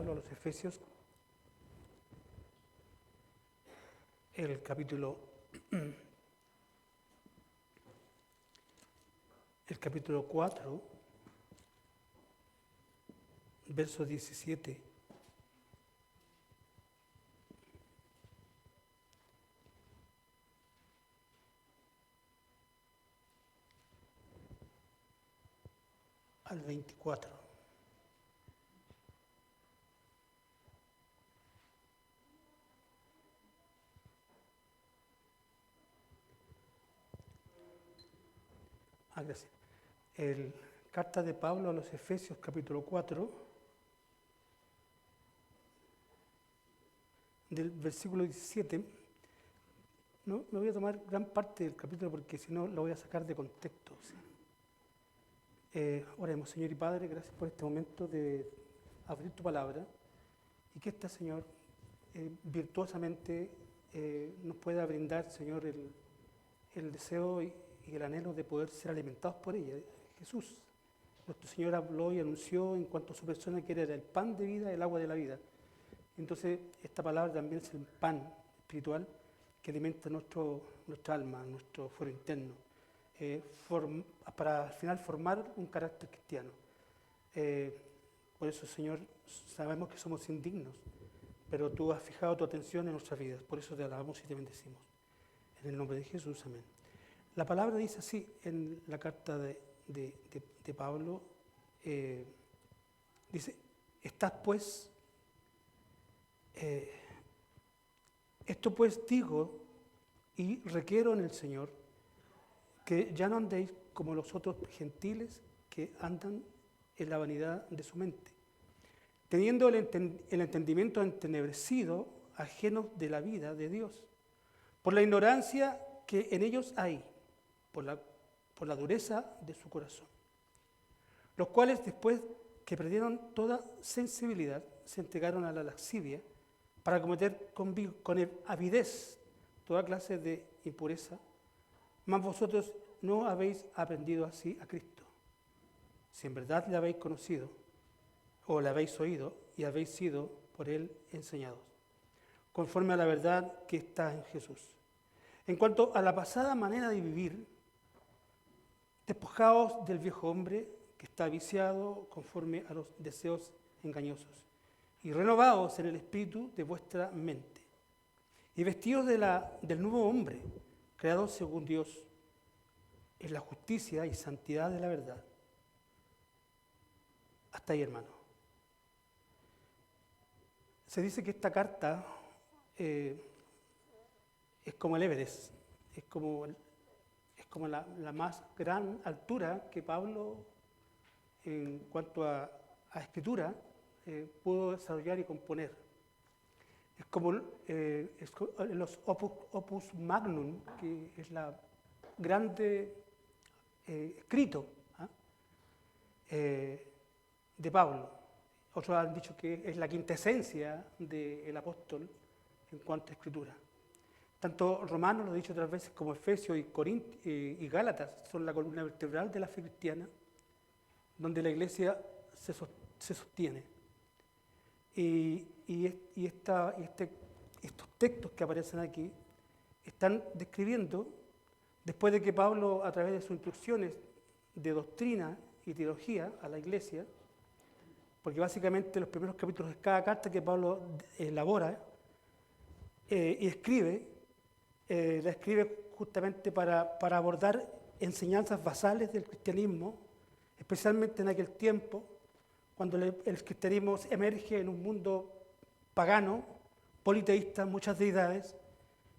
Pablo a los Efesios, el capítulo 4, verso 17. Al 24. Gracias. Carta de Pablo a los Efesios, capítulo 4, del versículo 17. No voy a tomar gran parte del capítulo porque si no lo voy a sacar de contexto. ¿Sí? Oremos, Señor y Padre, gracias por este momento de abrir tu palabra y que esta, Señor, virtuosamente nos pueda brindar, Señor, el deseo y el anhelo de poder ser alimentados por ella. Jesús, nuestro Señor, habló y anunció en cuanto a su persona que era el pan de vida, el agua de la vida. Entonces, esta palabra también es el pan espiritual que alimenta nuestra alma, nuestro fuero interno, para al final formar un carácter cristiano. Por eso, Señor, sabemos que somos indignos, pero tú has fijado tu atención en nuestras vidas. Por eso te alabamos y te bendecimos. En el nombre de Jesús, amén. La palabra dice así en la carta de Pablo, dice, estás pues, esto pues digo y requiero en el Señor, que ya no andéis como los otros gentiles que andan en la vanidad de su mente, teniendo el entendimiento entenebrecido, ajenos de la vida de Dios, por la ignorancia que en ellos hay, por la dureza de su corazón, los cuales después que perdieron toda sensibilidad se entregaron a la lascivia para cometer con avidez toda clase de impureza, mas vosotros no habéis aprendido así a Cristo, si en verdad le habéis conocido o le habéis oído y habéis sido por él enseñados, conforme a la verdad que está en Jesús. En cuanto a la pasada manera de vivir, despojaos del viejo hombre que está viciado conforme a los deseos engañosos, y renovaos en el espíritu de vuestra mente, y vestidos del nuevo hombre, creado según Dios, en la justicia y santidad de la verdad. Hasta ahí, hermano. Se dice que esta carta es como el Everest, es como la más gran altura que Pablo, en cuanto a escritura, pudo desarrollar y componer. Es como los opus magnum, que es la grande escrito de Pablo. Otros han dicho que es la quintesencia del apóstol en cuanto a escritura. Tanto Romanos, lo he dicho otras veces, como Efesios y Gálatas son la columna vertebral de la fe cristiana, donde la iglesia se sostiene. Estos textos que aparecen aquí están describiendo, después de que Pablo, a través de sus instrucciones de doctrina y teología a la iglesia, porque básicamente los primeros capítulos de cada carta que Pablo elabora y escribe, la escribe justamente para abordar enseñanzas basales del cristianismo, especialmente en aquel tiempo, cuando el cristianismo emerge en un mundo pagano, politeísta, muchas deidades,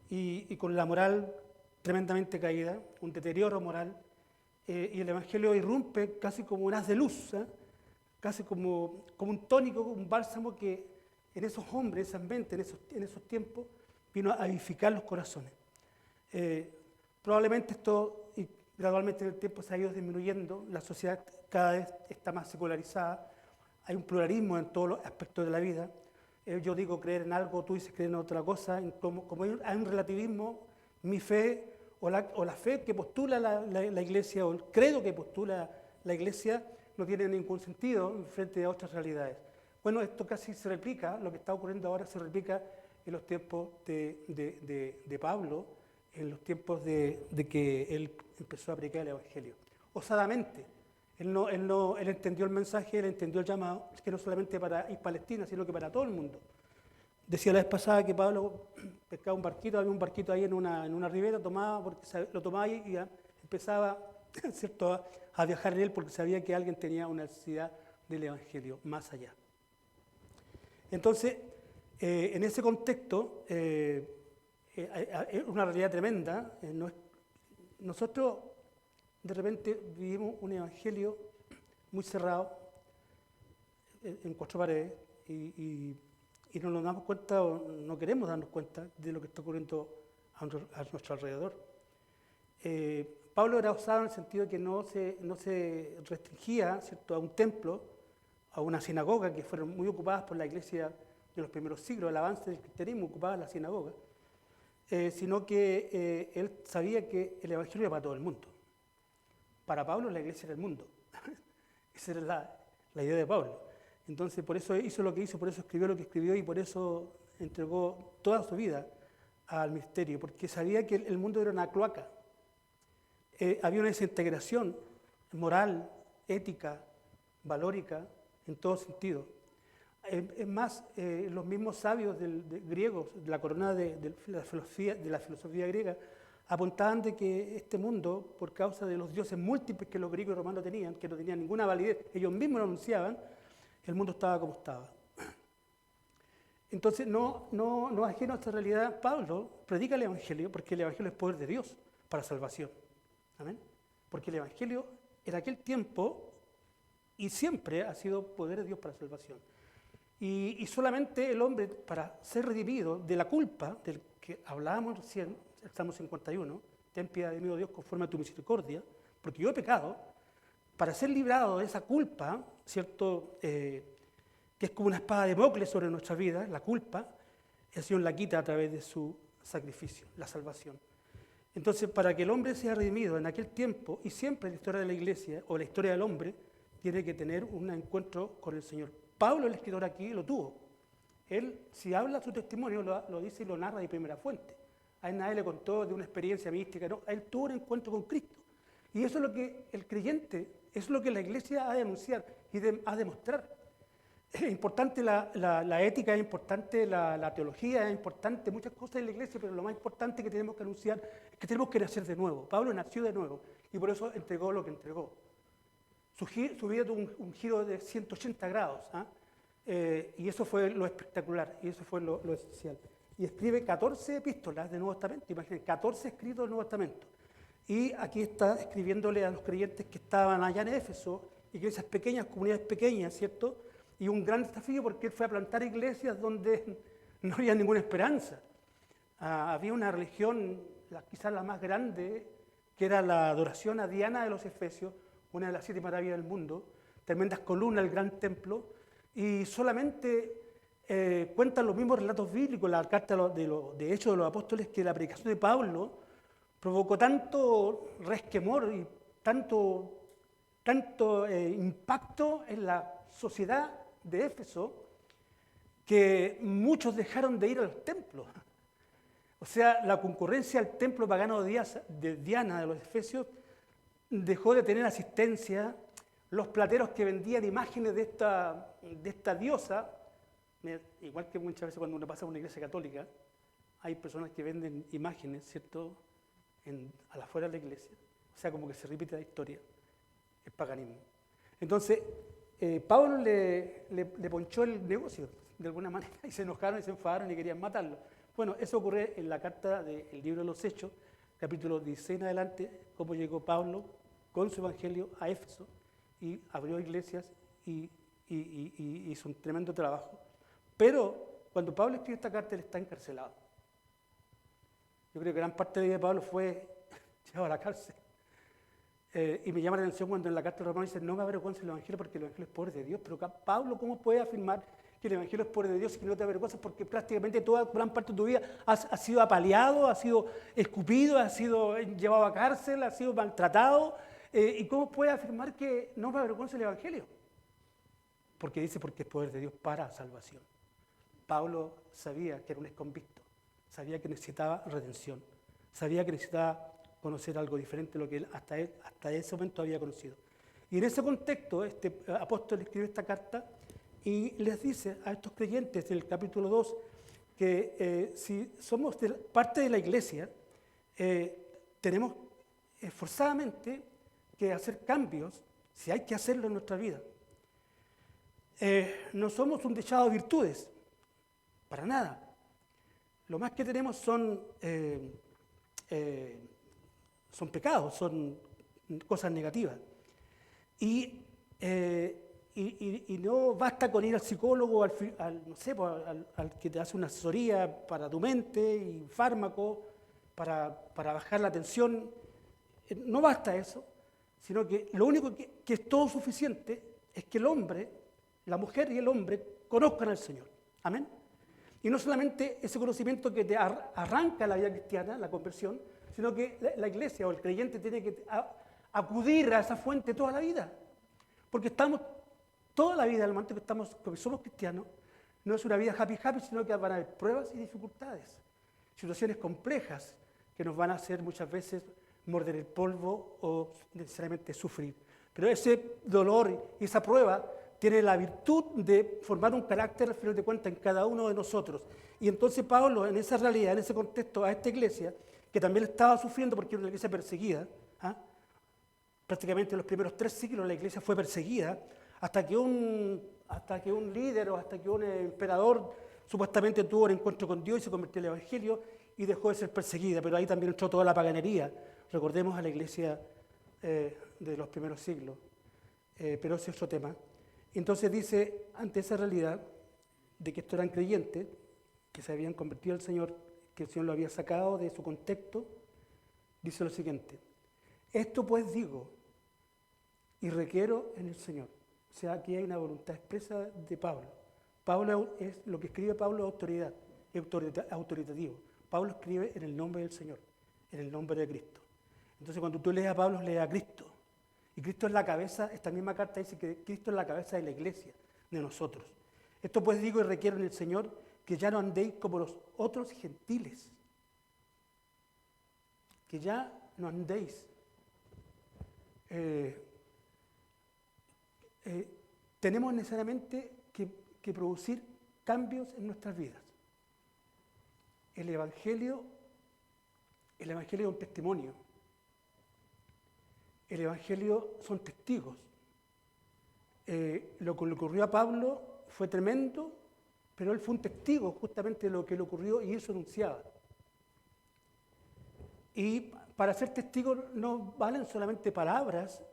y con la moral tremendamente caída, un deterioro moral, y el Evangelio irrumpe casi como un haz de luz, casi como un tónico, un bálsamo que en esos hombres, esas mentes, en esos tiempos, vino a edificar los corazones. Probablemente esto, y gradualmente en el tiempo se ha ido disminuyendo, la sociedad cada vez está más secularizada, hay un pluralismo en todos los aspectos de la vida. Yo digo creer en algo, tú dices creer en otra cosa, como hay un relativismo, mi fe o la fe que postula la iglesia o el credo que postula la iglesia no tiene ningún sentido frente a otras realidades. Bueno, esto casi se replica, lo que está ocurriendo ahora se replica en los tiempos de Pablo, en los tiempos de que él empezó a predicar el Evangelio. Osadamente, él entendió el mensaje, él entendió el llamado, que no solamente para Palestina, sino que para todo el mundo. Decía la vez pasada que Pablo pescaba un barquito, había un barquito ahí en una ribera, lo tomaba y ya empezaba, ¿cierto?, a viajar en él porque sabía que alguien tenía una necesidad del Evangelio más allá. Entonces, en ese contexto, es una realidad tremenda. Nosotros de repente vivimos un Evangelio muy cerrado, en cuatro paredes, y no nos damos cuenta o no queremos darnos cuenta de lo que está ocurriendo a nuestro alrededor. Pablo era osado en el sentido de que no se restringía, ¿cierto?, a un templo, a una sinagoga, que fueron muy ocupadas por la iglesia de los primeros siglos, el avance del cristianismo ocupaba la sinagoga, sino que él sabía que el Evangelio era para todo el mundo. Para Pablo la iglesia era el mundo. Esa era la idea de Pablo. Entonces por eso hizo lo que hizo, por eso escribió lo que escribió y por eso entregó toda su vida al ministerio, porque sabía que el mundo era una cloaca. Había una desintegración moral, ética, valórica, en todo sentido. Es más, los mismos sabios griegos, de la corona de la filosofía griega, apuntaban de que este mundo, por causa de los dioses múltiples que los griegos y romanos tenían, que no tenían ninguna validez, ellos mismos lo anunciaban, el mundo estaba como estaba. Entonces, no ajeno a esta realidad, Pablo predica el Evangelio, porque el Evangelio es poder de Dios para salvación. ¿Amén? Porque el Evangelio en aquel tiempo y siempre ha sido poder de Dios para salvación. Y solamente el hombre, para ser redimido de la culpa, del que hablábamos recién, el Salmo 51, ten piedad de mí, oh Dios, conforme a tu misericordia, porque yo he pecado, para ser librado de esa culpa, ¿cierto?, que es como una espada de Damocles sobre nuestra vida, la culpa, el Señor la quita a través de su sacrificio, la salvación. Entonces, para que el hombre sea redimido en aquel tiempo, y siempre en la historia de la iglesia, o la historia del hombre, tiene que tener un encuentro con el Señor. Pablo, el escritor aquí, lo tuvo. Él, si habla su testimonio, lo dice y lo narra de primera fuente. A él nadie le contó de una experiencia mística, no, él tuvo un encuentro con Cristo. Y eso es lo que el creyente, eso es lo que la iglesia ha de anunciar y ha de mostrar. Es importante la ética, es importante la teología, es importante muchas cosas en la iglesia, pero lo más importante que tenemos que anunciar es que tenemos que nacer de nuevo. Pablo nació de nuevo y por eso entregó lo que entregó. Su vida tuvo un giro de 180 grados, y eso fue lo espectacular, y eso fue lo esencial. Y escribe 14 epístolas del Nuevo Testamento, imagínense, 14 escritos del Nuevo Testamento. Y aquí está escribiéndole a los creyentes que estaban allá en Éfeso, iglesias pequeñas, comunidades pequeñas, ¿cierto? Y un gran desafío porque él fue a plantar iglesias donde no había ninguna esperanza. Había una religión, quizás la más grande, que era la adoración a Diana de los Efesios, una de las 7 maravillas del mundo, tremendas columnas, el gran templo, y solamente cuentan los mismos relatos bíblicos, la carta de Hechos de los Apóstoles, que la predicación de Pablo provocó tanto resquemor y tanto impacto en la sociedad de Éfeso que muchos dejaron de ir a los templos. O sea, la concurrencia al templo pagano de Diana de los Efesios dejó de tener asistencia. Los plateros que vendían imágenes de esta diosa, igual que muchas veces cuando uno pasa a una iglesia católica, hay personas que venden imágenes, ¿cierto?, a la afuera de la iglesia. O sea, como que se repite la historia, el paganismo. Entonces, Pablo le ponchó el negocio, de alguna manera, y se enojaron y se enfadaron y querían matarlo. Bueno, eso ocurre en la carta del libro de los Hechos, capítulo 16 en adelante, cómo llegó Pablo con su evangelio a Éfeso y abrió iglesias y hizo un tremendo trabajo. Pero cuando Pablo escribe esta carta, él está encarcelado. Yo creo que gran parte de la vida de Pablo fue llevado a la cárcel. Y me llama la atención cuando en la carta de Romanos dice, no me avergüences el Evangelio porque el Evangelio es poder de Dios. Pero Pablo, ¿cómo puede afirmar que el Evangelio es poder de Dios y que no te avergüenzas? Porque prácticamente toda gran parte de tu vida ha sido apaleado, ha sido escupido, ha sido llevado a cárcel, ha sido maltratado. ¿Y cómo puede afirmar que no me avergüenza el Evangelio? porque dice porque es poder de Dios para salvación. Pablo sabía que era un exconvicto, sabía que necesitaba redención, sabía que necesitaba conocer algo diferente de lo que él hasta ese momento había conocido. Y en ese contexto, este apóstol escribe esta carta y les dice a estos creyentes en el capítulo 2 que si somos parte de la iglesia, tenemos forzadamente que hacer cambios, si hay que hacerlo en nuestra vida. No somos un dechado de virtudes, para nada. Lo más que tenemos son pecados, son cosas negativas. Y no basta con ir al psicólogo, al que te hace una asesoría para tu mente y fármaco para bajar la tensión. No basta eso, sino que lo único que es todo suficiente es que el hombre, la mujer y el hombre conozcan al Señor. Amén. Y no solamente ese conocimiento que te arranca la vida cristiana, la conversión, sino que la iglesia o el creyente tiene que acudir a esa fuente toda la vida. Porque estamos toda la vida, al momento que somos cristianos, no es una vida happy, sino que van a haber pruebas y dificultades, situaciones complejas que nos van a hacer muchas veces morder el polvo o necesariamente sufrir. Pero ese dolor y esa prueba tiene la virtud de formar un carácter, al final de cuentas, en cada uno de nosotros. Y entonces Pablo, en esa realidad, en ese contexto, a esta iglesia, que también estaba sufriendo porque era una iglesia perseguida, prácticamente en los primeros 3 siglos la iglesia fue perseguida, hasta que un líder o hasta que un emperador supuestamente tuvo un encuentro con Dios y se convirtió en el Evangelio y dejó de ser perseguida, pero ahí también entró toda la paganería. Recordemos a la iglesia de los primeros siglos, pero ese es otro tema. Entonces dice, ante esa realidad de que estos eran creyentes, que se habían convertido al Señor, que el Señor lo había sacado de su contexto, dice lo siguiente: esto pues digo y requiero en el Señor. O sea, aquí hay una voluntad expresa de Pablo. Pablo es lo que escribe Pablo es autoridad, es autoritativo. Pablo escribe en el nombre del Señor, en el nombre de Cristo. Entonces cuando tú lees a Pablo, lees a Cristo. Y Cristo es la cabeza, esta misma carta dice que Cristo es la cabeza de la iglesia, de nosotros. Esto pues digo y requiero en el Señor que ya no andéis como los otros gentiles. Que ya no andéis. Tenemos necesariamente que producir cambios en nuestras vidas. El Evangelio es un testimonio. El Evangelio son testigos. Lo que le ocurrió a Pablo fue tremendo, pero él fue un testigo justamente de lo que le ocurrió y eso anunciaba. Y para ser testigo no valen solamente palabras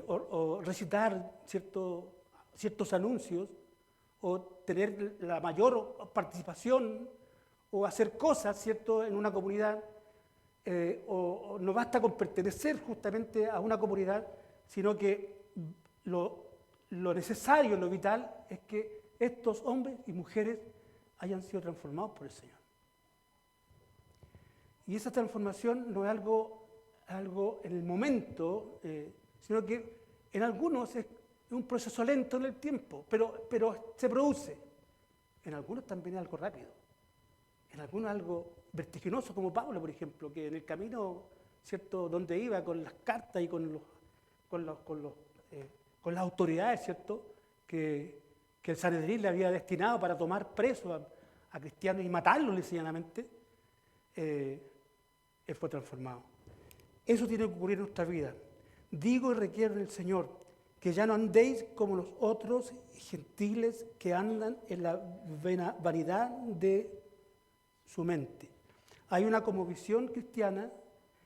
o recitar ciertos anuncios o tener la mayor participación o hacer cosas, ¿cierto?, en una comunidad. O no basta con pertenecer justamente a una comunidad, sino que lo necesario, lo vital, es que estos hombres y mujeres hayan sido transformados por el Señor. Y esa transformación no es algo en el momento, sino que en algunos es un proceso lento en el tiempo, pero se produce. En algunos también es algo rápido. En algunos algo vertiginoso, como Pablo, por ejemplo, que en el camino, ¿cierto?, donde iba con las cartas y con las autoridades, ¿cierto?, que el Sanedrín le había destinado para tomar presos a cristianos y matarlos ligeramente, él fue transformado. Eso tiene que ocurrir en nuestra vida. Digo y requiero en el Señor que ya no andéis como los otros gentiles que andan en la vanidad de su mente. Hay una cosmovisión cristiana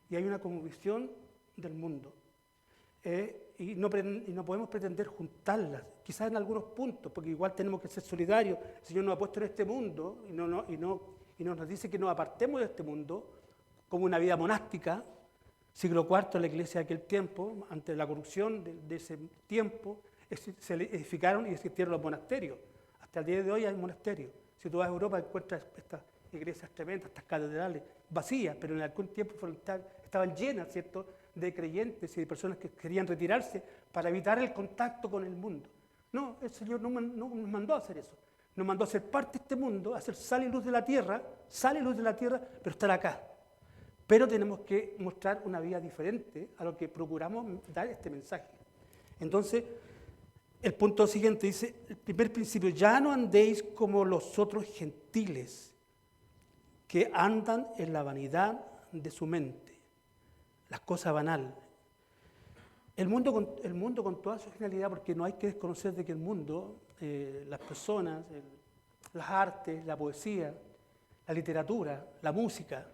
y hay una cosmovisión del mundo. Y no podemos pretender juntarlas, quizás en algunos puntos, porque igual tenemos que ser solidarios. El Señor nos ha puesto en este mundo y nos dice que nos apartemos de este mundo como una vida monástica. Siglo IV, la iglesia de aquel tiempo, ante la corrupción de ese tiempo, se edificaron y existieron los monasterios. Hasta el día de hoy hay monasterios. Si tú vas a Europa encuentras estas iglesias tremendas, estas catedrales vacías, pero en algún tiempo estaban llenas, ¿cierto?, de creyentes y de personas que querían retirarse para evitar el contacto con el mundo. No, el Señor no nos mandó a hacer eso. Nos mandó a ser parte de este mundo, a ser sal y luz de la tierra, pero estar acá. Pero tenemos que mostrar una vida diferente a lo que procuramos dar este mensaje. Entonces, el punto siguiente dice, el primer principio, ya no andéis como los otros gentiles que andan en la vanidad de su mente, las cosas banales. El mundo con toda su genialidad, porque no hay que desconocer de que el mundo, las personas, las artes, la poesía, la literatura, la música,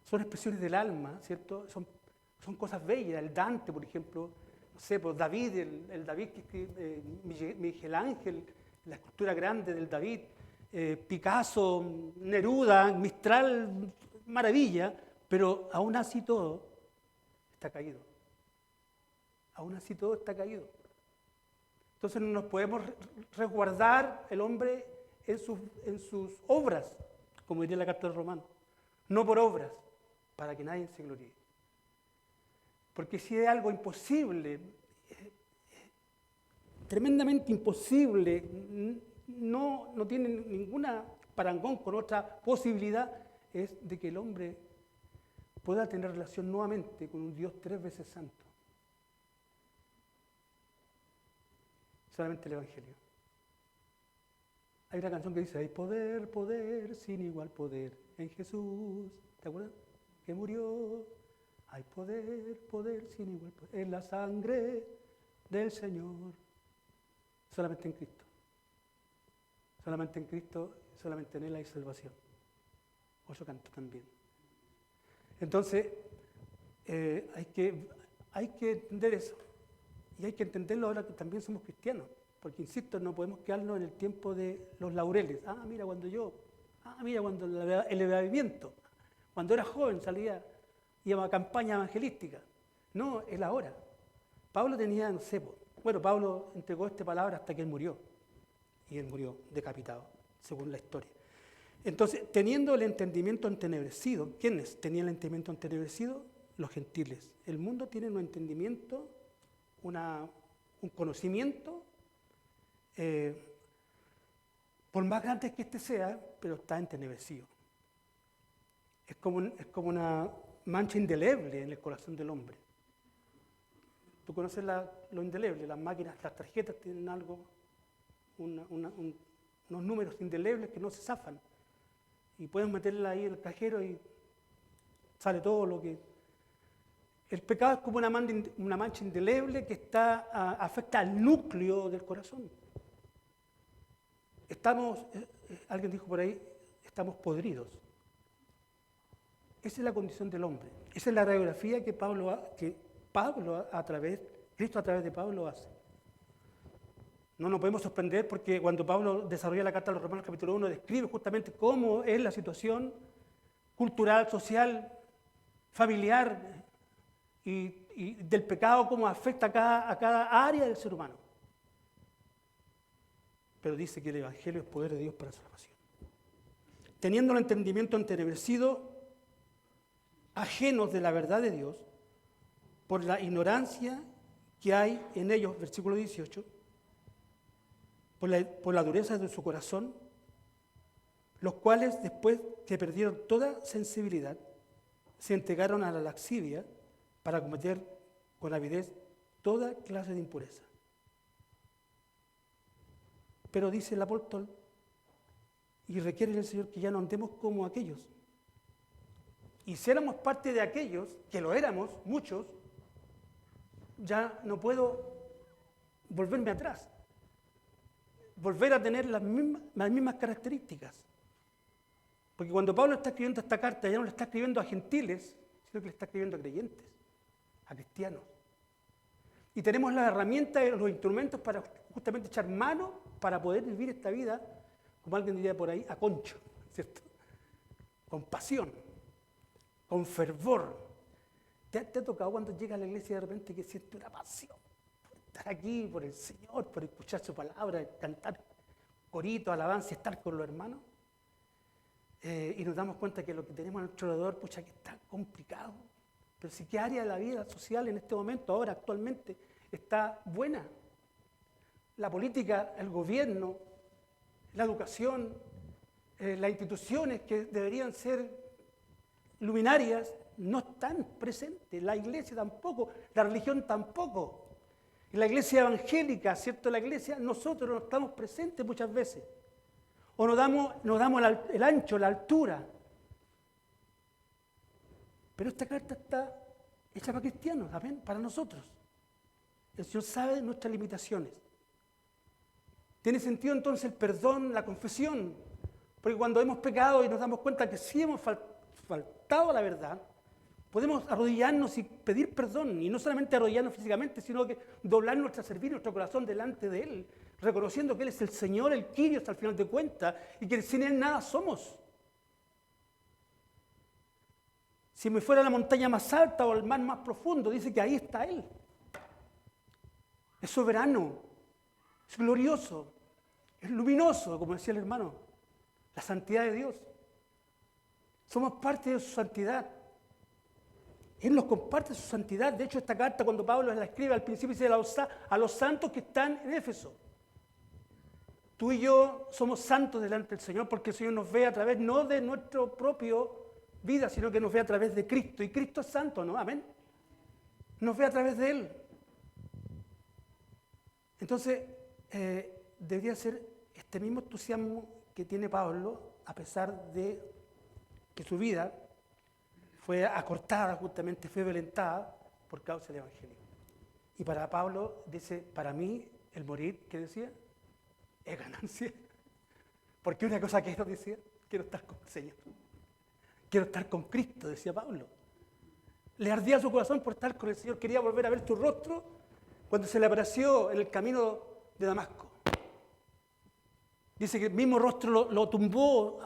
son expresiones del alma, ¿cierto? Son cosas bellas. El Dante, por ejemplo, no sé, pues David, el David que escribe, Miguel Ángel, la escultura grande del David, Picasso, Neruda, Mistral, maravilla, pero aún así todo está caído. Aún así todo está caído. Entonces no nos podemos resguardar el hombre en sus obras, como diría la carta de los Romanos, no por obras, para que nadie se gloríe. Porque si es algo imposible, tremendamente imposible, no tiene ninguna parangón con otra posibilidad, es de que el hombre pueda tener relación nuevamente con un Dios 3 veces santo. Solamente el Evangelio. Hay una canción que dice, hay poder, poder, sin igual poder en Jesús. ¿Te acuerdas? Que murió. Hay poder, poder, sin igual poder en la sangre del Señor. Solamente en Cristo. Solamente en Cristo, solamente en Él hay salvación. Otro canto también. Entonces, hay que entender eso. Y hay que entenderlo ahora que también somos cristianos. Porque, insisto, no podemos quedarnos en el tiempo de los laureles. Mira cuando el avivamiento. Cuando era joven iba a campaña evangelística. No, es ahora. Pablo tenía, no sé, Pablo entregó esta palabra hasta que él murió. Y él murió decapitado, según la historia. Entonces, teniendo el entendimiento entenebrecido, ¿quiénes tenían el entendimiento entenebrecido? Los gentiles. El mundo tiene un entendimiento, un conocimiento, por más grande que este sea, pero está entenebrecido. Es como una mancha indeleble en el corazón del hombre. Tú conoces lo indeleble, las máquinas, las tarjetas tienen algo, unos números indelebles que no se zafan. Y puedes meterla ahí en el cajero y sale todo lo que... El pecado es como una mancha indeleble que afecta al núcleo del corazón. Alguien dijo por ahí, estamos podridos. Esa es la condición del hombre. Esa es la radiografía que Cristo a través de Pablo hace. No nos podemos sorprender porque cuando Pablo desarrolla la carta a los Romanos capítulo 1 describe justamente cómo es la situación cultural, social, familiar y del pecado, cómo afecta a cada área del ser humano. Pero dice que el Evangelio es poder de Dios para salvación. Teniendo el entendimiento entenebrecido, ajenos de la verdad de Dios, por la ignorancia que hay en ellos, versículo 18, por la dureza de su corazón, los cuales, después que perdieron toda sensibilidad, se entregaron a la lascivia para cometer con avidez toda clase de impureza. Pero dice el apóstol, y requiere el Señor que ya no andemos como aquellos. Y si éramos parte de aquellos, que lo éramos, muchos, ya no puedo volverme atrás. Volver a tener las mismas características. Porque cuando Pablo está escribiendo esta carta, ya no le está escribiendo a gentiles, sino que le está escribiendo a creyentes, a cristianos. Y tenemos las herramientas y los instrumentos para justamente echar mano para poder vivir esta vida, como alguien diría por ahí, a concho, ¿cierto? Con pasión, con fervor. ¿Te ha tocado cuando llegas a la iglesia de repente que sientes una pasión por estar aquí, por el Señor, por escuchar su palabra, cantar corito, alabanza, estar con los hermanos? Y nos damos cuenta que lo que tenemos a nuestro alrededor, que está complicado. Pero si qué área de la vida social en este momento, ahora, actualmente, está buena. la política, el gobierno, la educación, las instituciones que deberían ser luminarias, no están presentes. La iglesia tampoco, la religión tampoco. Y la iglesia evangélica, ¿cierto? La iglesia, nosotros no estamos presentes muchas veces. O nos damos el ancho, la altura. Pero esta carta está hecha para cristianos, ¿amén? Para nosotros. El Señor sabe nuestras limitaciones. Tiene sentido entonces el perdón, la confesión. Porque cuando hemos pecado y nos damos cuenta que sí hemos faltado a la verdad, podemos arrodillarnos y pedir perdón. Y no solamente arrodillarnos físicamente, sino que doblar nuestra cerviz, nuestro corazón delante de Él, reconociendo que Él es el Señor, el Kyrios al final de cuentas, y que sin Él nada somos. Si me fuera a la montaña más alta o al mar más profundo, dice que ahí está Él. Es soberano, es glorioso, es luminoso, como decía el hermano. La santidad de Dios. Somos parte de su santidad. Él nos comparte su santidad. De hecho, esta carta, cuando Pablo la escribe al principio, dice a los santos que están en Éfeso. Tú y yo somos santos delante del Señor porque el Señor nos ve a través no de nuestra propia vida, sino que nos ve a través de Cristo. Y Cristo es santo, ¿no? Amén. Nos ve a través de Él. Entonces, debería ser este mismo entusiasmo que tiene Pablo, a pesar de que su vida fue acortada, justamente fue violentada por causa del Evangelio. Y para Pablo dice, para mí el morir, ¿qué decía? Es ganancia. Porque una cosa que él decía, quiero estar con el Señor. Quiero estar con Cristo, decía Pablo. Le ardía su corazón por estar con el Señor. Quería volver a ver tu rostro cuando se le apareció en el camino de Damasco. Dice que el mismo rostro lo tumbó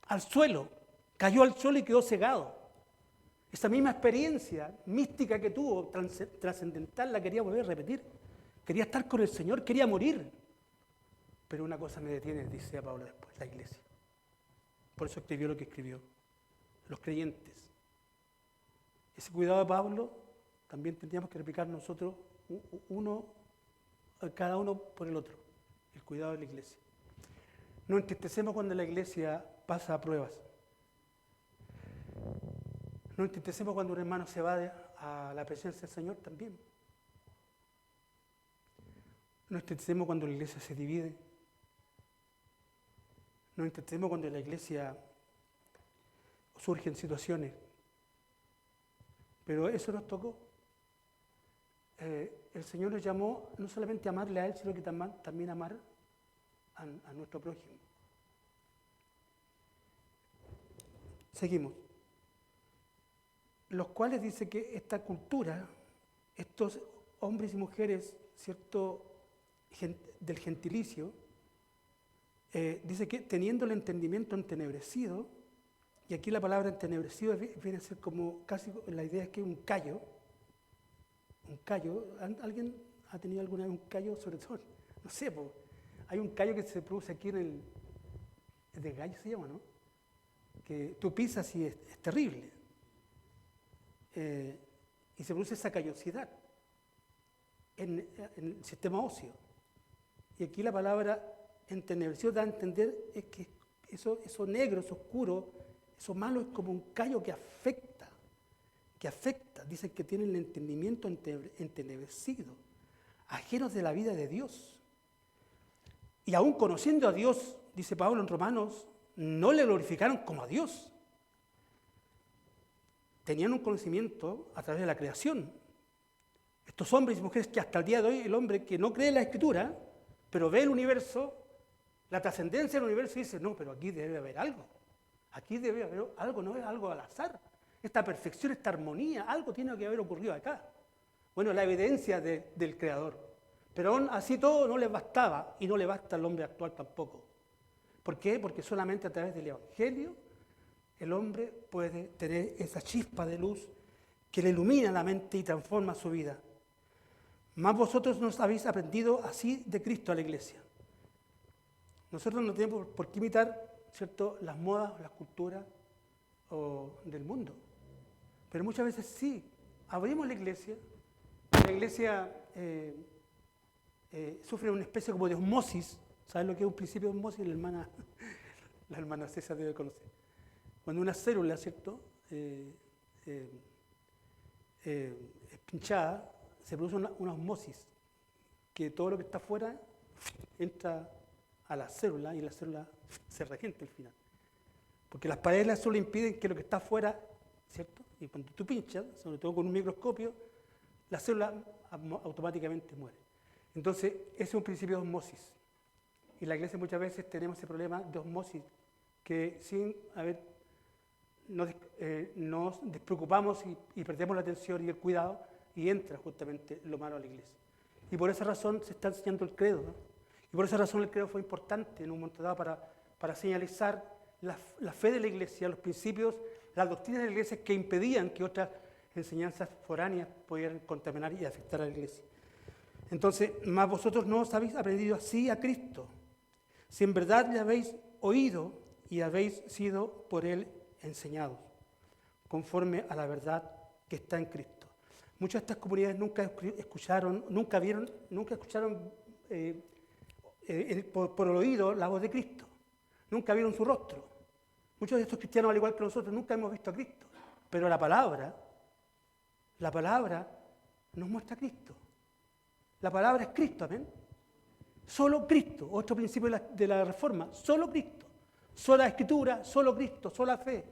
al suelo, cayó al suelo y quedó cegado. Esa misma experiencia mística que tuvo, trascendental, la quería volver a repetir. Quería estar con el Señor, quería morir. Pero una cosa me detiene, dice a Pablo después, la iglesia. Por eso escribió lo que escribió. Los creyentes. Ese cuidado de Pablo también tendríamos que replicar nosotros, cada uno por el otro. El cuidado de la iglesia. Nos entristecemos cuando la iglesia pasa a pruebas. Nos entristecemos cuando un hermano se va a la presencia del Señor también. Nos entristecemos cuando la iglesia se divide. Nos entristecemos cuando en la iglesia surgen situaciones. Pero eso nos tocó. El Señor nos llamó no solamente a amarle a Él, sino que también a amar a nuestro prójimo. Seguimos. Los cuales dice que esta cultura, estos hombres y mujeres, ¿cierto?, del gentilicio, dice que teniendo el entendimiento entenebrecido, y aquí la palabra entenebrecido viene a ser como casi la idea es que es un callo. ¿Alguien ha tenido alguna vez un callo? Sobre todo, no sé, hay un callo que se produce aquí de gallo se llama, ¿no? Que tú pisas y es terrible. Y se produce esa callosidad en el sistema óseo. Y aquí la palabra entenebrecido da a entender es que eso negro, eso oscuro, eso malo es como un callo que afecta. Dicen que tienen el entendimiento entenebrecido, ajenos de la vida de Dios. Y aún conociendo a Dios, dice Pablo en Romanos, no le glorificaron como a Dios. Tenían un conocimiento a través de la creación. Estos hombres y mujeres que hasta el día de hoy, el hombre que no cree en la Escritura, pero ve el universo, la trascendencia del universo, y dice, no, pero aquí debe haber algo. Aquí debe haber algo, no es algo al azar. Esta perfección, esta armonía, algo tiene que haber ocurrido acá. Bueno, la evidencia del Creador. Pero aún así todo no les bastaba, y no le basta al hombre actual tampoco. ¿Por qué? Porque solamente a través del Evangelio el hombre puede tener esa chispa de luz que le ilumina la mente y transforma su vida. Más vosotros nos habéis aprendido así de Cristo a la iglesia. Nosotros no tenemos por qué imitar, ¿cierto?, las modas, las culturas del mundo. Pero muchas veces sí, abrimos la iglesia sufren una especie como de osmosis. ¿Sabes lo que es un principio de osmosis? La hermana César debe conocer. Cuando una célula, ¿cierto?, es pinchada, se produce una osmosis, que todo lo que está afuera entra a la célula y la célula se regenta al final. Porque las paredes de la célula impiden que lo que está afuera, ¿cierto? Y cuando tú pinchas, sobre todo con un microscopio, la célula automáticamente muere. Entonces, ese es un principio de osmosis. Y la iglesia muchas veces tenemos ese problema de osmosis, que sin haber, nos despreocupamos y perdemos la atención y el cuidado, y entra justamente lo malo a la iglesia. Y por esa razón se está enseñando el credo, ¿no? Y por esa razón el credo fue importante en un momento dado para señalizar la fe de la iglesia, los principios, las doctrinas de la iglesia que impedían que otras enseñanzas foráneas pudieran contaminar y afectar a la iglesia. Entonces, más vosotros no os habéis aprendido así a Cristo, si en verdad le habéis oído y habéis sido por él enseñados, conforme a la verdad que está en Cristo. Muchas de estas comunidades nunca escucharon por el oído la voz de Cristo, nunca vieron su rostro. Muchos de estos cristianos, al igual que nosotros, nunca hemos visto a Cristo, pero la palabra nos muestra a Cristo. La palabra es Cristo, amén. Solo Cristo, otro principio de la Reforma, solo Cristo, sola Escritura, solo Cristo, sola fe.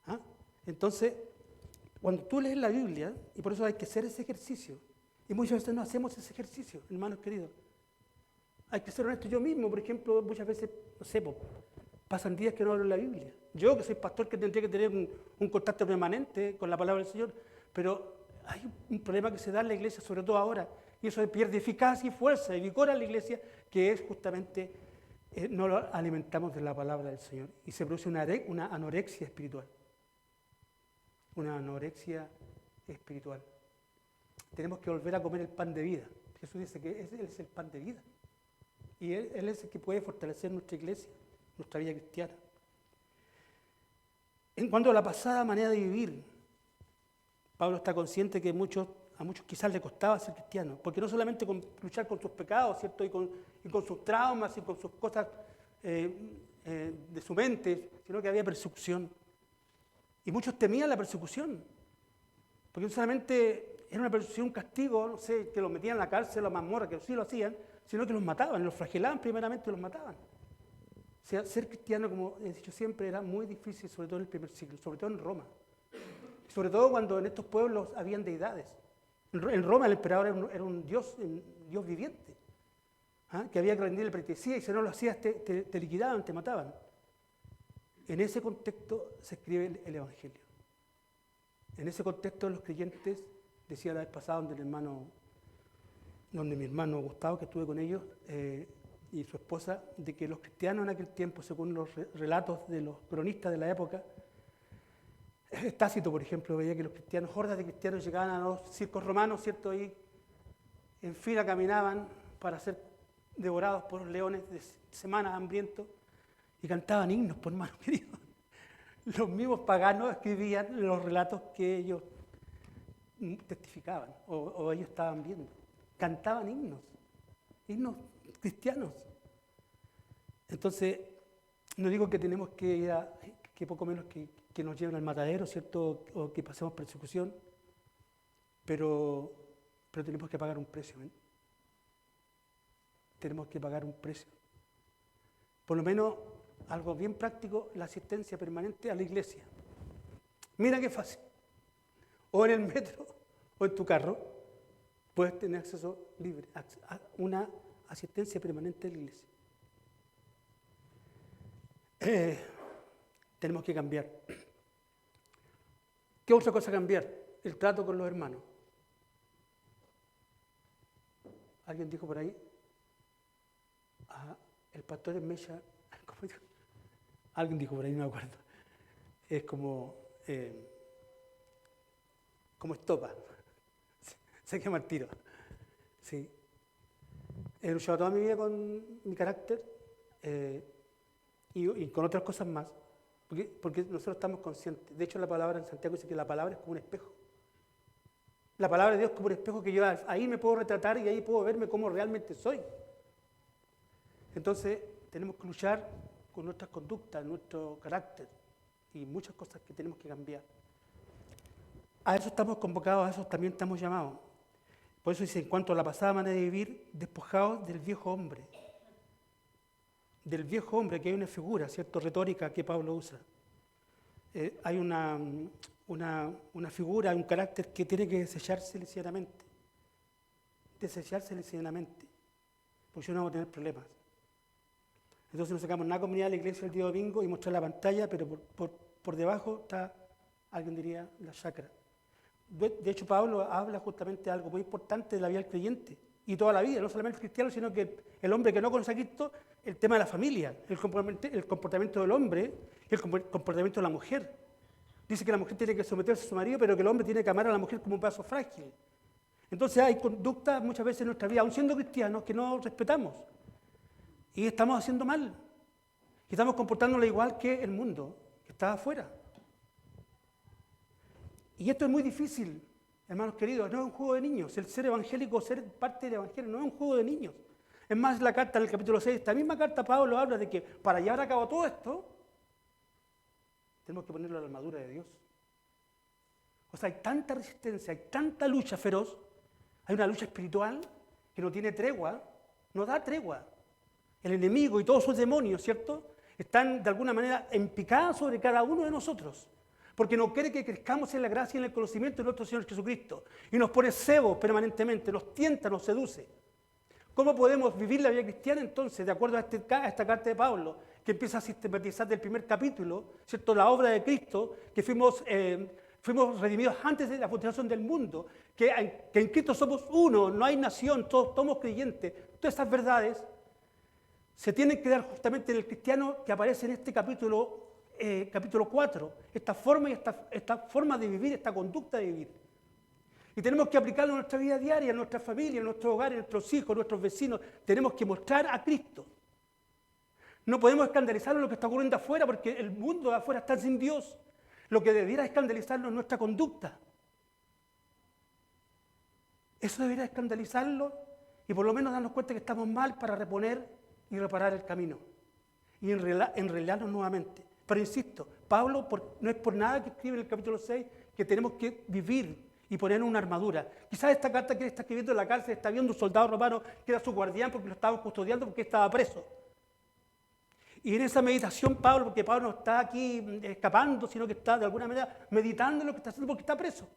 ¿Ah? Entonces, cuando tú lees la Biblia, y por eso hay que hacer ese ejercicio, y muchas veces no hacemos ese ejercicio, hermanos queridos. Hay que ser honesto. Yo mismo, por ejemplo, muchas veces, no sé, pasan días que no hablo la Biblia. Yo, que soy pastor, que tendría que tener un contacto permanente con la palabra del Señor, pero hay un problema que se da en la iglesia, sobre todo ahora, y eso pierde eficacia y fuerza y vigor a la iglesia, que es justamente, no lo alimentamos de la palabra del Señor, y se produce una anorexia espiritual. Una anorexia espiritual. Tenemos que volver a comer el pan de vida. Jesús dice que Él es el pan de vida. Y Él es el que puede fortalecer nuestra iglesia, nuestra vida cristiana. En cuanto a la pasada manera de vivir, Pablo está consciente que a muchos quizás le costaba ser cristiano, porque no solamente luchar con sus pecados, ¿cierto? Y con sus traumas y con sus cosas de su mente, sino que había persecución. Y muchos temían la persecución, porque no solamente era una persecución, un castigo, no sé, que los metían en la cárcel o mazmorra, que sí lo hacían, sino que los mataban, los flagelaban primeramente y los mataban. O sea, ser cristiano, como he dicho siempre, era muy difícil, sobre todo en el primer siglo, sobre todo en Roma. Sobre todo cuando en estos pueblos habían deidades. En Roma el emperador era un dios viviente, que había que rendirle pleitesía, y si no lo hacías te liquidaban, te mataban. En ese contexto se escribe el Evangelio. En ese contexto los creyentes, decía la vez pasada donde mi hermano Gustavo, que estuve con ellos, y su esposa, de que los cristianos en aquel tiempo, según los relatos de los cronistas de la época, Tácito, por ejemplo, veía que los cristianos, hordas de cristianos llegaban a los circos romanos, ¿cierto? Y en fila caminaban para ser devorados por los leones de semanas hambrientos y cantaban himnos, por hermanos queridos. Los mismos paganos escribían los relatos que ellos testificaban o ellos estaban viendo. Cantaban himnos cristianos. Entonces, no digo que tenemos que ir que poco menos que nos lleven al matadero, ¿cierto? O que pasemos persecución, pero tenemos que pagar un precio, ¿eh? Tenemos que pagar un precio. Por lo menos, algo bien práctico, la asistencia permanente a la iglesia. Mira qué fácil. O en el metro, o en tu carro, puedes tener acceso libre a una asistencia permanente a la iglesia. Tenemos que cambiar. ¿Qué otra cosa cambiar? El trato con los hermanos. ¿Alguien dijo por ahí? El pastor en Mecha, ¿cómo dijo? Alguien dijo por ahí, no me acuerdo. Es como estopa. Se quema el tiro. Sí. He luchado toda mi vida con mi carácter y con otras cosas más. Porque nosotros estamos conscientes. De hecho, la palabra en Santiago dice que la palabra es como un espejo. la palabra de Dios como un espejo que yo ahí me puedo retratar y ahí puedo verme cómo realmente soy. Entonces, tenemos que luchar con nuestras conductas, nuestro carácter y muchas cosas que tenemos que cambiar. A eso estamos convocados, a eso también estamos llamados. Por eso dice, en cuanto a la pasada manera de vivir, despojados del viejo hombre. Del viejo hombre, que hay una figura, ¿cierto?, retórica que Pablo usa. Hay una figura, un carácter que tiene que desecharse ligeramente. Desecharse ligeramente, porque si no vamos a tener problemas. Entonces no sacamos nada comunidad de la iglesia el día domingo y mostrar la pantalla, pero por debajo está, alguien diría, la chacra. De hecho, Pablo habla justamente de algo muy importante de la vida del creyente, y toda la vida, no solamente el cristiano, sino que el hombre que no conoce a Cristo, el tema de la familia, el comportamiento del hombre y el comportamiento de la mujer. Dice que la mujer tiene que someterse a su marido, pero que el hombre tiene que amar a la mujer como un vaso frágil. Entonces hay conductas muchas veces en nuestra vida, aun siendo cristianos, que no respetamos. Y estamos haciendo mal. Y estamos comportándonos igual que el mundo, que está afuera. Y esto es muy difícil, hermanos queridos, no es un juego de niños. El ser evangélico, ser parte del evangelio, no es un juego de niños. Es más, la carta en el capítulo 6, esta misma carta Pablo habla de que para llevar a cabo todo esto, tenemos que ponerlo a la armadura de Dios. O sea, hay tanta resistencia, hay tanta lucha feroz, hay una lucha espiritual que no tiene tregua, no da tregua. El enemigo y todos sus demonios, ¿cierto?, están de alguna manera empicados sobre cada uno de nosotros, porque no quiere que crezcamos en la gracia y en el conocimiento de nuestro Señor Jesucristo, y nos pone cebos permanentemente, nos tienta, nos seduce. ¿Cómo podemos vivir la vida cristiana entonces, de acuerdo a esta carta de Pablo, que empieza a sistematizar del primer capítulo, ¿cierto?, la obra de Cristo, que fuimos redimidos antes de la fundación del mundo, que en Cristo somos uno, no hay nación, todos somos creyentes? Todas estas verdades se tienen que dar justamente en el cristiano que aparece en este capítulo 4, esta forma de vivir, esta conducta de vivir. Y tenemos que aplicarlo en nuestra vida diaria, en nuestra familia, en nuestro hogar, en nuestros hijos, en nuestros vecinos. Tenemos que mostrar a Cristo. No podemos escandalizarnos lo que está ocurriendo afuera, porque el mundo de afuera está sin Dios. Lo que debiera escandalizarnos es nuestra conducta. Eso debería escandalizarlo y por lo menos darnos cuenta que estamos mal para reponer y reparar el camino y enredarnos nuevamente. Pero insisto, Pablo no es por nada que escribe en el capítulo 6 que tenemos que vivir y poner una armadura. Quizás esta carta que él está escribiendo en la cárcel está viendo un soldado romano que era su guardián porque lo estaba custodiando porque estaba preso. Y en esa meditación porque Pablo no está aquí escapando, sino que está de alguna manera meditando en lo que está haciendo porque está preso.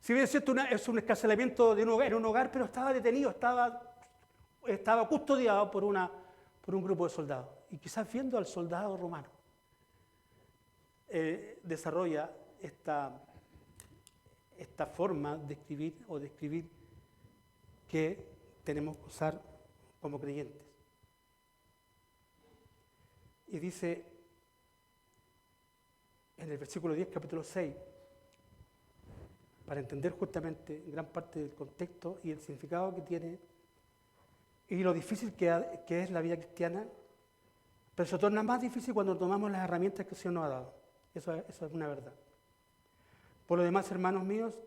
Si bien es cierto, es un escarcelamiento en un hogar, pero estaba detenido, estaba custodiado por un grupo de soldados. Y quizás viendo al soldado romano, desarrolla esta forma de escribir o de escribir que tenemos que usar como creyentes. Y dice en el versículo 10, capítulo 6, para entender justamente gran parte del contexto y el significado que tiene y lo difícil que es la vida cristiana, pero se torna más difícil cuando tomamos las herramientas que el Señor nos ha dado. Eso es una verdad. Por lo demás, hermanos míos,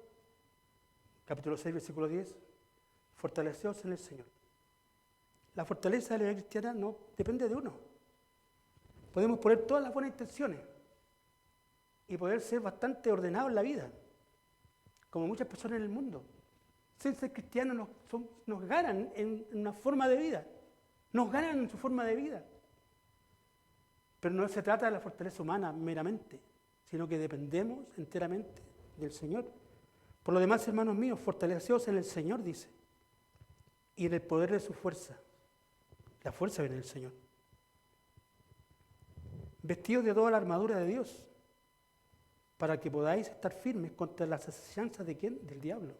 capítulo 6, versículo 10, fortaleceos en el Señor. La fortaleza de la vida cristiana no depende de uno. Podemos poner todas las buenas intenciones y poder ser bastante ordenados en la vida, como muchas personas en el mundo. Sin ser cristianos nos ganan en una forma de vida, nos ganan en su forma de vida. Pero no se trata de la fortaleza humana meramente, sino que dependemos enteramente del Señor. Por lo demás, hermanos míos, fortaleceos en el Señor, dice, y en el poder de su fuerza. La fuerza viene del Señor. Vestidos de toda la armadura de Dios, para que podáis estar firmes contra las asechanzas ¿de quién? Del diablo.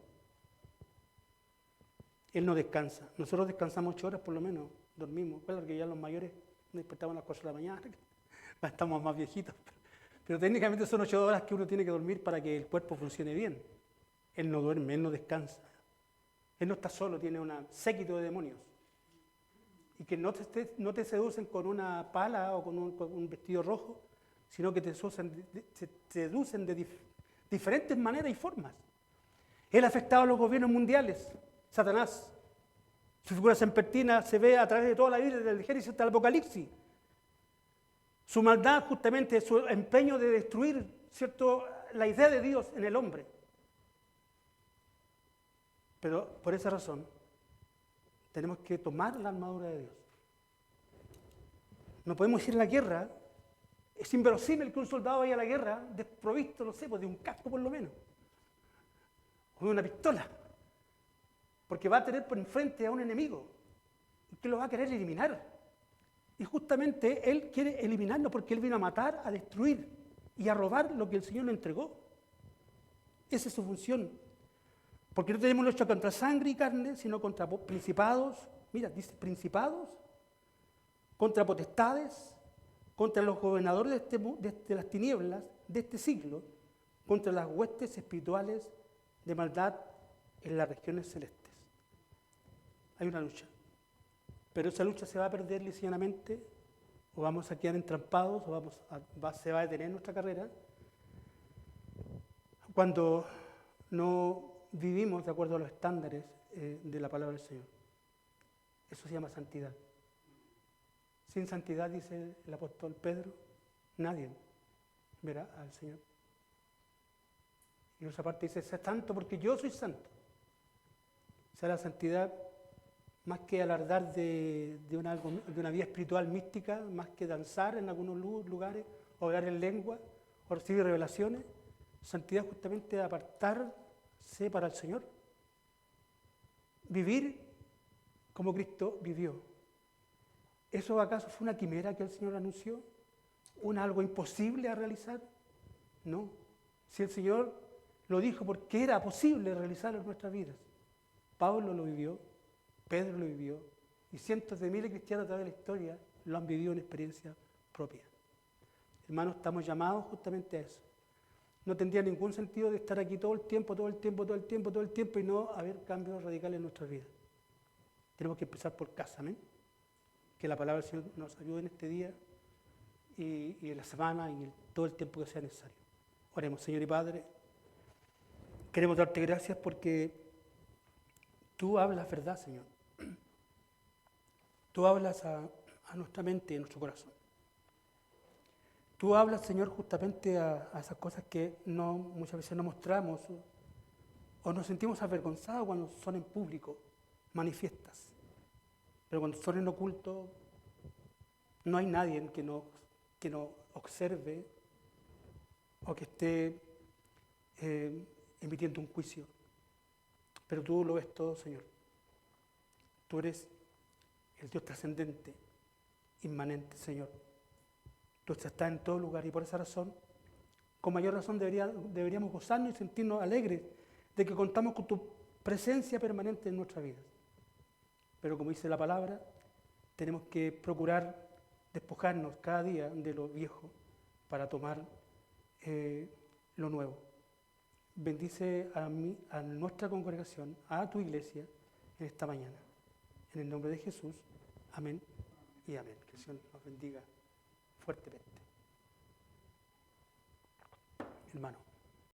Él no descansa. Nosotros descansamos 8 horas por lo menos, dormimos. Claro que ya los mayores nos despertamos a las 4 de la mañana, estamos más viejitos. Pero técnicamente son 8 horas que uno tiene que dormir para que el cuerpo funcione bien. Él no duerme, Él no descansa. Él no está solo, tiene un séquito de demonios. Y que no te seducen con una pala o con un vestido rojo, sino que te seducen de diferentes maneras y formas. Él ha afectado a los gobiernos mundiales, Satanás. Su figura sempertina se ve a través de toda la Biblia, desde el Génesis hasta el Apocalipsis. Su maldad, justamente, su empeño de destruir, ¿cierto?, la idea de Dios en el hombre. Pero por esa razón, tenemos que tomar la armadura de Dios. No podemos ir a la guerra. Es inverosímil que un soldado vaya a la guerra desprovisto, no sé, pues de un casco por lo menos, o de una pistola, porque va a tener por enfrente a un enemigo que lo va a querer eliminar. Y justamente él quiere eliminarlo porque él vino a matar, a destruir y a robar lo que el Señor le entregó. Esa es su función. Porque no tenemos lucha contra sangre y carne, sino contra principados, mira, dice principados, contra potestades, contra los gobernadores de las tinieblas de este siglo, contra las huestes espirituales de maldad en las regiones celestes. Hay una lucha. Pero esa lucha se va a perder ligeramente, o vamos a quedar entrampados, o se va a detener nuestra carrera, cuando no vivimos de acuerdo a los estándares de la palabra del Señor. Eso se llama santidad. Sin santidad, dice el apóstol Pedro, nadie verá al Señor. Y en otra parte dice, sé santo porque yo soy santo. O sea, la santidad, más que alardar de una vida espiritual mística, más que danzar en algunos lugares, o hablar en lengua, o recibir revelaciones, santidad justamente es apartarse para el Señor. Vivir como Cristo vivió. ¿Eso acaso fue una quimera que el Señor anunció? ¿Algo imposible a realizar? No. Si el Señor lo dijo porque era posible realizarlo en nuestras vidas. Pablo lo vivió, Pedro lo vivió, y cientos de miles de cristianos a través de la historia lo han vivido en experiencia propia. Hermanos, estamos llamados justamente a eso. No tendría ningún sentido de estar aquí todo el tiempo y no haber cambios radicales en nuestras vidas. Tenemos que empezar por casa, amén. Que la palabra del Señor nos ayude en este día y en la semana y todo el tiempo que sea necesario. Oremos, Señor y Padre. Queremos darte gracias porque tú hablas verdad, Señor. Tú hablas a nuestra mente y a nuestro corazón. Tú hablas, Señor, justamente a esas cosas que muchas veces no mostramos o nos sentimos avergonzados cuando son en público, manifiestas. Pero cuando son en oculto, no hay nadie que nos observe o que esté emitiendo un juicio. Pero tú lo ves todo, Señor. Tú eres el Dios trascendente, inmanente, Señor. Tú estás en todo lugar y por esa razón, con mayor razón deberíamos gozarnos y sentirnos alegres de que contamos con tu presencia permanente en nuestra vida. Pero como dice la palabra, tenemos que procurar despojarnos cada día de lo viejo para tomar lo nuevo. Bendice a nuestra congregación, a tu iglesia en esta mañana. En el nombre de Jesús, amén y amén. Que el Señor nos bendiga fuertemente. Hermano.